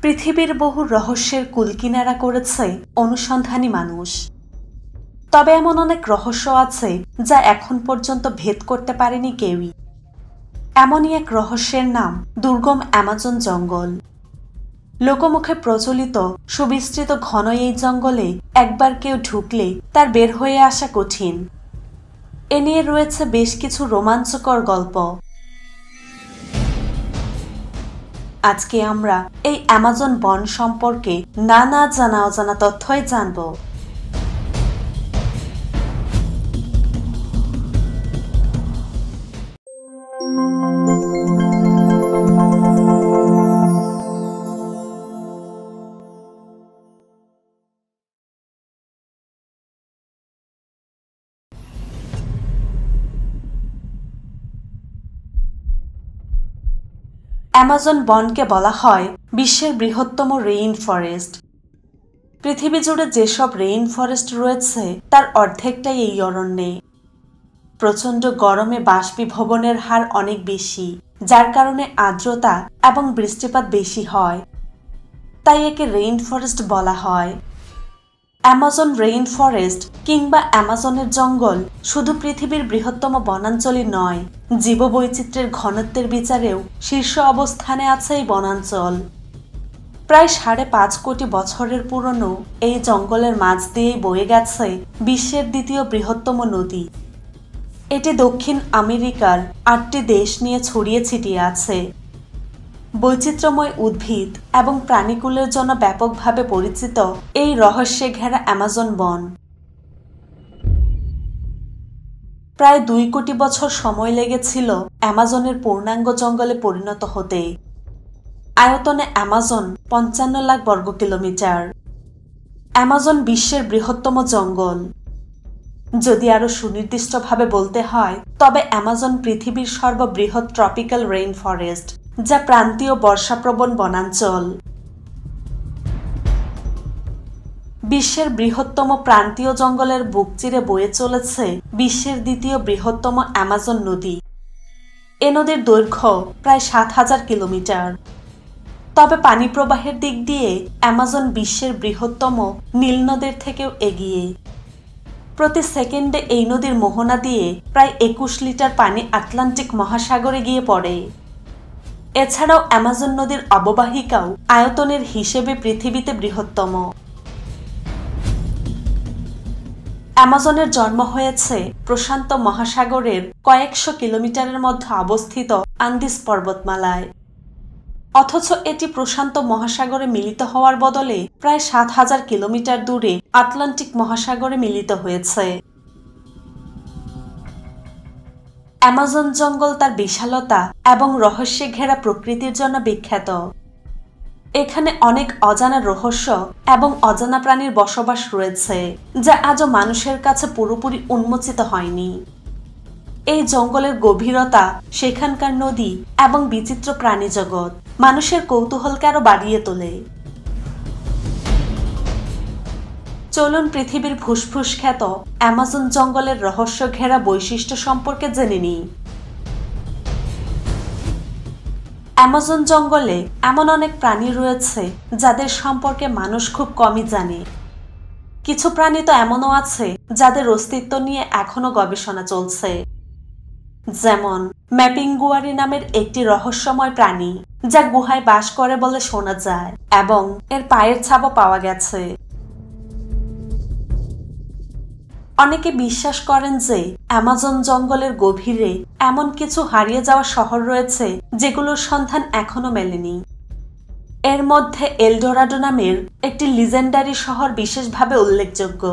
পৃথিবীর বহু রহস্যের কুলকিনারা করেছে অনুসন্ধানী মানুষ। তবে এমন অনেক রহস্য আছে যা এখন পর্যন্ত ভেদ করতে পারেনি কেউই। এমনই এক রহস্যের নাম দুর্গম অ্যামাজন জঙ্গল। লোকমুখে প্রচলিত সুবিস্তৃত ঘন এই জঙ্গলে একবার কেউ ঢুকলে তার বের হয়ে আসা কঠিন। এ নিয়ে রয়েছে বেশ কিছু রোমাঞ্চকর গল্প। আজকে আমরা এই অ্যামাজন বন সম্পর্কে নানা জানা অজানা তথ্যই জানব। অ্যামাজন বনকে বলা হয় বিশ্বের বৃহত্তম রেইন ফরেস্ট। পৃথিবী জুড়ে যেসব রেইন ফরেস্ট রয়েছে তার অর্ধেকটাই এই অরণ্যে। প্রচণ্ড গরমে বাষ্পীভবনের হার অনেক বেশি, যার কারণে আর্দ্রতা এবং বৃষ্টিপাত বেশি হয়, তাই একে রেইন ফরেস্ট বলা হয়। অ্যামাজন রেইন ফরেস্ট কিংবা অ্যামাজনের জঙ্গল শুধু পৃথিবীর বৃহত্তম বনাঞ্চলই নয়, জীববৈচিত্র্যের ঘনত্বের বিচারেও শীর্ষ অবস্থানে আছে এই বনাঞ্চল। প্রায় 5.5 কোটি বছরের পুরনো এই জঙ্গলের মাঝ দিয়েই বয়ে গেছে বিশ্বের দ্বিতীয় বৃহত্তম নদী। এটি দক্ষিণ আমেরিকার 8টি দেশ নিয়ে ছড়িয়ে ছিটিয়ে আছে। বৈচিত্র্যময় উদ্ভিদ এবং প্রাণীকুলের জন্য ব্যাপকভাবে পরিচিত এই রহস্যে ঘেরা অ্যামাজন বন। প্রায় 2 কোটি বছর সময় লেগেছিল অ্যামাজনের পূর্ণাঙ্গ জঙ্গলে পরিণত হতে। আয়তনে অ্যামাজন 55 লাখ বর্গ কিলোমিটার। অ্যামাজন বিশ্বের বৃহত্তম জঙ্গল। যদি আরো সুনির্দিষ্টভাবে বলতে হয় তবে অ্যামাজন পৃথিবীর সর্ববৃহৎ ট্রপিক্যাল রেইন ফরেস্ট, যা প্রান্তীয় বর্ষাপ্রবণ বনাঞ্চল। বিশ্বের বৃহত্তম প্রান্তীয় জঙ্গলের বুক চিরে বয়ে চলেছে বিশ্বের দ্বিতীয় বৃহত্তম অ্যামাজন নদী। এ নদীর দৈর্ঘ্য প্রায় 7000 কিলোমিটার। তবে পানি প্রবাহের দিক দিয়ে অ্যামাজন বিশ্বের বৃহত্তম নীল নদের থেকেও এগিয়ে। প্রতি সেকেন্ডে এই নদীর মোহনা দিয়ে প্রায় 21 লিটার পানি আটলান্টিক মহাসাগরে গিয়ে পড়ে। এছাড়াও অ্যামাজন নদীর অববাহিকাও আয়তনের হিসেবে পৃথিবীতে বৃহত্তম। অ্যামাজনের জন্ম হয়েছে প্রশান্ত মহাসাগরের কয়েকশো কিলোমিটারের মধ্যে অবস্থিত আন্দিস পর্বতমালায়। অথচ এটি প্রশান্ত মহাসাগরে মিলিত হওয়ার বদলে প্রায় 7000 কিলোমিটার দূরে আটলান্টিক মহাসাগরে মিলিত হয়েছে। অ্যামাজন জঙ্গল তার বিশালতা এবং রহস্যে ঘেরা প্রকৃতির জন্য বিখ্যাত। এখানে অনেক অজানা রহস্য এবং অজানা প্রাণীর বসবাস রয়েছে, যা আজও মানুষের কাছে পুরোপুরি উন্মোচিত হয়নি। এই জঙ্গলের গভীরতা, সেখানকার নদী এবং বিচিত্র প্রাণী জগৎ মানুষের কৌতূহলকে আরো বাড়িয়ে তোলে। চলুন পৃথিবীর ফুসফুস খ্যাত অ্যামাজন জঙ্গলের রহস্য ঘেরা বৈশিষ্ট্য সম্পর্কে জেনে নিই। অ্যামাজন জঙ্গলে এমন অনেক প্রাণী রয়েছে যাদের সম্পর্কে মানুষ খুব কমই জানে। কিছু প্রাণী তো এমনও আছে যাদের অস্তিত্ব নিয়ে এখনো গবেষণা চলছে। যেমন ম্যাপিঙ্গুয়ারি নামের একটি রহস্যময় প্রাণী, যা গুহায় বাস করে বলে শোনা যায় এবং এর পায়ের ছাপও পাওয়া গেছে। অনেকে বিশ্বাস করেন যে অ্যামাজন জঙ্গলের গভীরে এমন কিছু হারিয়ে যাওয়া শহর রয়েছে যেগুলোর সন্ধান এখনো মেলেনি। এর মধ্যে এলডোরাডো নামের একটি লিজেন্ডারি শহর বিশেষভাবে উল্লেখযোগ্য।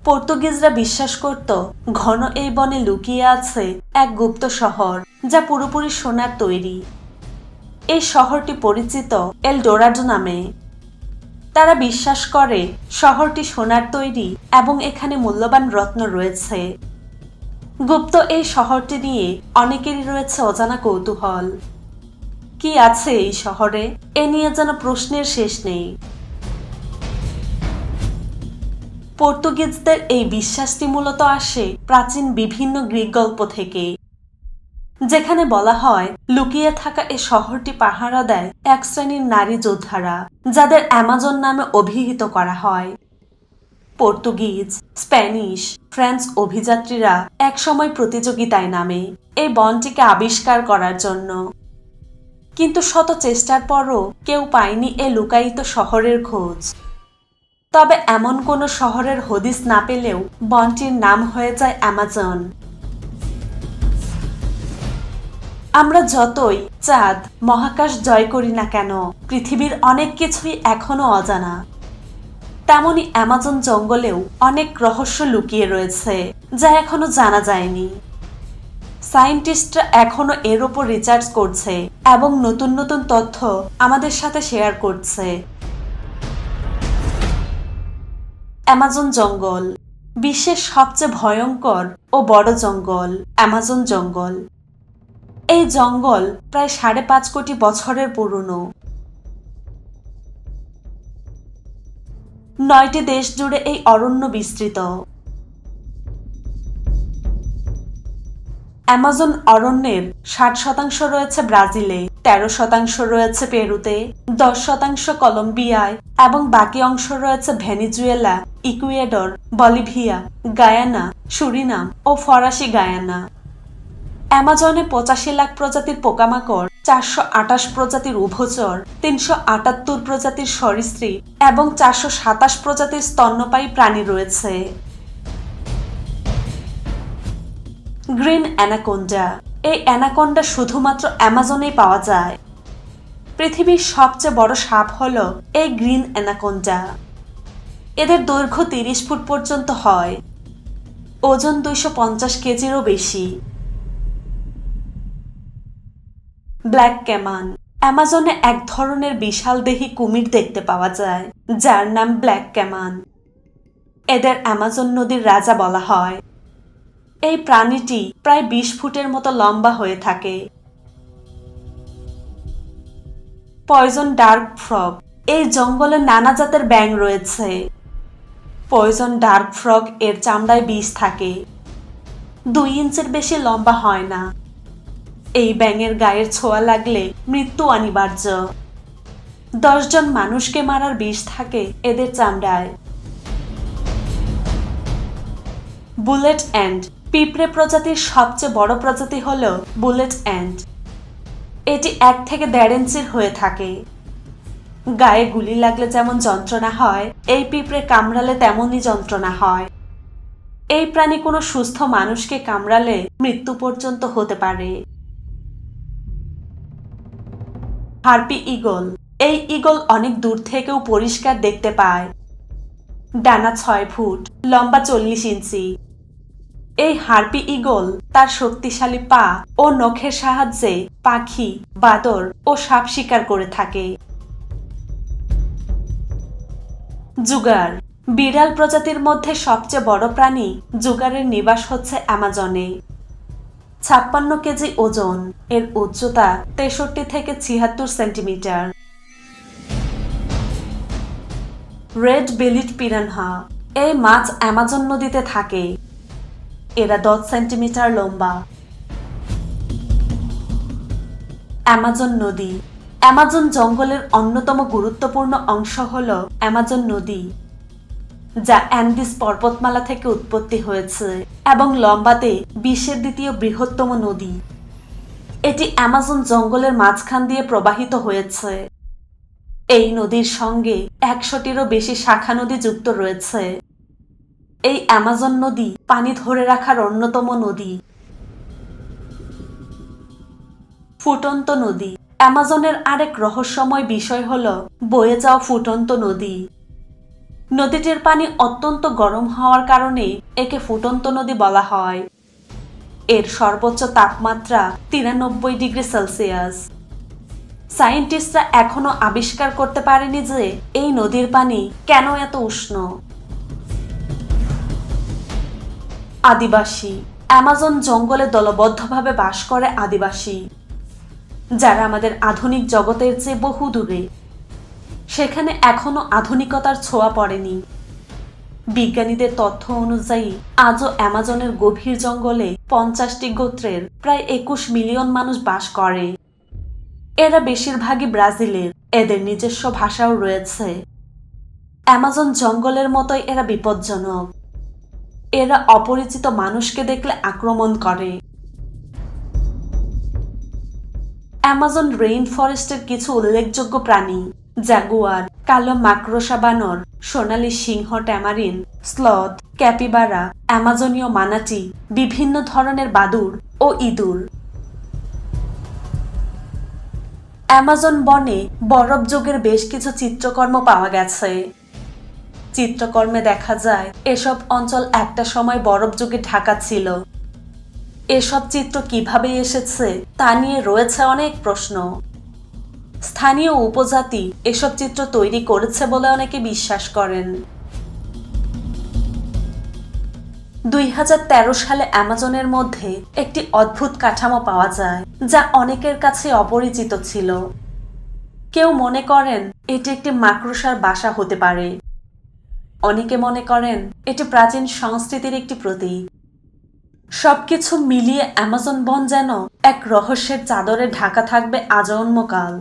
পর্তুগিজরা বিশ্বাস করত ঘন এই বনে লুকিয়ে আছে এক গুপ্ত শহর, যা পুরোপুরি সোনার তৈরি। এই শহরটি পরিচিত এলডোরাডো নামে। তারা বিশ্বাস করে শহরটি সোনার তৈরি এবং এখানে মূল্যবান রত্ন রয়েছে। গুপ্ত এই শহরটি নিয়ে অনেকেরই রয়েছে অজানা কৌতূহল। কি আছে এই শহরে, এ নিয়ে যেন প্রশ্নের শেষ নেই। পর্তুগিজদের এই বিশ্বাসটি মূলত আসে প্রাচীন বিভিন্ন গ্রিক গল্প থেকে। যেখানে বলা হয় লুকিয়ে থাকা এই শহরটি পাহারা দেয় এক শ্রেণীর নারী যোদ্ধারা, যাদের অ্যামাজন নামে অভিহিত করা হয়। পর্তুগিজ, স্প্যানিশ, ফ্রেঞ্চ অভিযাত্রীরা একসময় প্রতিযোগিতায় নামে এই বনটিকে আবিষ্কার করার জন্য, কিন্তু শত চেষ্টার পরও কেউ পায়নি এ লুকায়িত শহরের খোঁজ। তবে এমন কোনো শহরের হদিস না পেলেও বনটির নাম হয়ে যায় অ্যামাজন। আমরা যতই চাঁদ, মহাকাশ জয় করি না কেন, পৃথিবীর অনেক কিছুই এখনো অজানা। তেমনি অ্যামাজন জঙ্গলেও অনেক রহস্য লুকিয়ে রয়েছে, যা এখনো জানা যায়নি। সায়েন্টিস্টরা এখনো এর ওপর রিসার্চ করছে এবং নতুন নতুন তথ্য আমাদের সাথে শেয়ার করছে। অ্যামাজন জঙ্গল বিশ্বের সবচেয়ে ভয়ঙ্কর ও বড় জঙ্গল অ্যামাজন জঙ্গল। এই জঙ্গল প্রায় 5.5 কোটি বছরের পুরনো। 9টি দেশ জুড়ে এই অরণ্য বিস্তৃত। অ্যামাজন অরণ্যের 60% রয়েছে ব্রাজিলে, 13% রয়েছে পেরুতে, 10% কলম্বিয়ায় এবং বাকি অংশ রয়েছে Venezuela, Ecuador, Bolivia, Guyana, Suriname ও ফরাসি গায়ানা। অ্যামাজনে 85 লাখ প্রজাতির পোকামাকড়, 428 প্রজাতির উভচর, 378 প্রজাতির সরীসৃপ এবং 427 প্রজাতির স্তন্যপায়ী প্রাণী রয়েছে। Green anaconda. এই অ্যানাকোন্ডা শুধুমাত্র অ্যামাজনেই পাওয়া যায়। পৃথিবীর সবচেয়ে বড় সাপ হল এই গ্রিন অ্যানাকোন্ডা। এদের দৈর্ঘ্য 30 ফুট পর্যন্ত হয়, ওজন 250 কেজিরও বেশি। ব্ল্যাক ক্যামান। অ্যামাজনে এক ধরনের বিশালদেহী কুমির দেখতে পাওয়া যায়, যার নাম ব্ল্যাক ক্যামান। এদের অ্যামাজন নদীর রাজা বলা হয়। এই প্রাণীটি প্রায় 20 ফুটের মতো লম্বা হয়ে থাকে। Poison dark frog. এই জঙ্গলে নানা জাতের ব্যাঙ রয়েছে। পয়জন ডার্ক ফ্রগ এর চামড়ায় বিষ থাকে, 2 ইঞ্চের বেশি লম্বা হয় না। এই ব্যাঙের গায়ের ছোঁয়া লাগলে মৃত্যু অনিবার্য। 10 জন মানুষকে মারার বিষ থাকে এদের চামড়ায়। Bullet ant. পিঁপড়ে প্রজাতির সবচেয়ে বড় প্রজাতি হল বুলেট অ্যান্ট। এটি 1 থেকে 1.5 ইঞ্চির হয়ে থাকে। গায়ে গুলি লাগলে যেমন যন্ত্রণা হয়, এই পিঁপড়ে কামড়ালে তেমনই যন্ত্রণা হয়। এই প্রাণী কোনো সুস্থ মানুষকে কামড়ালে মৃত্যু পর্যন্ত হতে পারে। Harpy eagle. এই ঈগল অনেক দূর থেকেও পরিষ্কার দেখতে পায়। ডানা 6 ফুট, লম্বা 40 ইঞ্চি। এই হার্পি ঈগল তার শক্তিশালী পা ও নখের সাহায্যে পাখি, বাদর ও সাপ শিকার করে থাকে। জুগার। বিড়াল প্রজাতির মধ্যে সবচেয়ে বড় প্রাণী জুগারের নিবাস হচ্ছে অ্যামাজনে। 56 কেজি ওজন। এর উচ্চতা 63 থেকে 76 সেন্টিমিটার। Red bellied piranha. এই মাছ অ্যামাজন নদীতে থাকে। এরা 10 সেন্টিমিটার লম্বা। অ্যামাজন নদী। অ্যামাজন জঙ্গলের অন্যতম গুরুত্বপূর্ণ অংশ হল অ্যামাজন নদী, যা অ্যান্ডিস পর্বতমালা থেকে উৎপত্তি হয়েছে এবং লম্বাতে বিশ্বের 2য় বৃহত্তম নদী। এটি অ্যামাজন জঙ্গলের মাঝখান দিয়ে প্রবাহিত হয়েছে। এই নদীর সঙ্গে 100টিরও বেশি শাখা নদী যুক্ত রয়েছে। এই অ্যামাজন নদী পানি ধরে রাখার অন্যতম নদী। ফুটন্ত নদী। অ্যামাজনের আরেক রহস্যময় বিষয় হল বয়ে যাওয়া ফুটন্ত নদী। নদীটির পানি অত্যন্ত গরম হওয়ার কারণে একে ফুটন্ত নদী বলা হয়। এর সর্বোচ্চ তাপমাত্রা 93 ডিগ্রি সেলসিয়াস। সায়েন্টিস্টরা এখনো আবিষ্কার করতে পারেনি যে এই নদীর পানি কেন এত উষ্ণ। আদিবাসী। অ্যামাজন জঙ্গলে দলবদ্ধভাবে বাস করে আদিবাসী, যারা আমাদের আধুনিক জগতের চেয়ে বহু দূরে। সেখানে এখনো আধুনিকতার ছোঁয়া পড়েনি। বিজ্ঞানীদের তথ্য অনুযায়ী আজও অ্যামাজনের গভীর জঙ্গলে 50টি গোত্রের প্রায় 21 মিলিয়ন মানুষ বাস করে। এরা বেশিরভাগই ব্রাজিলের, এদের নিজস্ব ভাষাও রয়েছে। অ্যামাজন জঙ্গলের মতোই এরা বিপজ্জনক। এরা অপরিচিত মানুষকে দেখলে আক্রমণ করে। অ্যামাজন রেইন ফরেস্টের কিছু উল্লেখযোগ্য প্রাণী: জাগুয়ার, কালো মাকড়সা বানর, সোনালী সিংহ ট্যামারিন, স্লথ, ক্যাপিবারা, অ্যামাজনীয় মানাটি, বিভিন্ন ধরনের বাদুড় ও ইঁদুর। অ্যামাজন বনে বরফ যুগের বেশ কিছু চিত্রকর্ম পাওয়া গেছে। চিত্রকর্মে দেখা যায় এসব অঞ্চল একটা সময় বরফ যুগে ঢাকা ছিল। এসব চিত্র কিভাবে এসেছে তা নিয়ে রয়েছে অনেক প্রশ্ন। স্থানীয় উপজাতি এসব চিত্র তৈরি করেছে বলে অনেকে বিশ্বাস করেন। 2013 সালে অ্যামাজনের মধ্যে একটি অদ্ভুত কাঠামো পাওয়া যায় যা অনেকের কাছে অপরিচিত ছিল। কেউ মনে করেন এটি একটি মাকড়সার বাসা হতে পারে। অনেকে মনে করেন এটি প্রাচীন সংস্কৃতির একটি প্রতীক। সবকিছু মিলিয়ে অ্যামাজন বন যেন এক রহস্যের চাদরে ঢাকা থাকবে আজন্মকাল।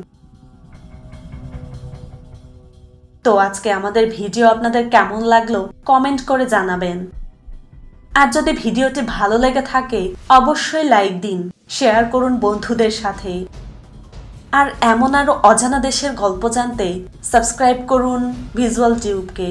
তো আজকে আমাদের ভিডিও আপনাদের কেমন লাগলো কমেন্ট করে জানাবেন। আর যদি ভিডিওটি ভালো লেগে থাকে অবশ্যই লাইক দিন, শেয়ার করুন বন্ধুদের সাথে। আর এমন আরো অজানা দেশের গল্প জানতে সাবস্ক্রাইব করুন ভিজুয়াল টিউবকে।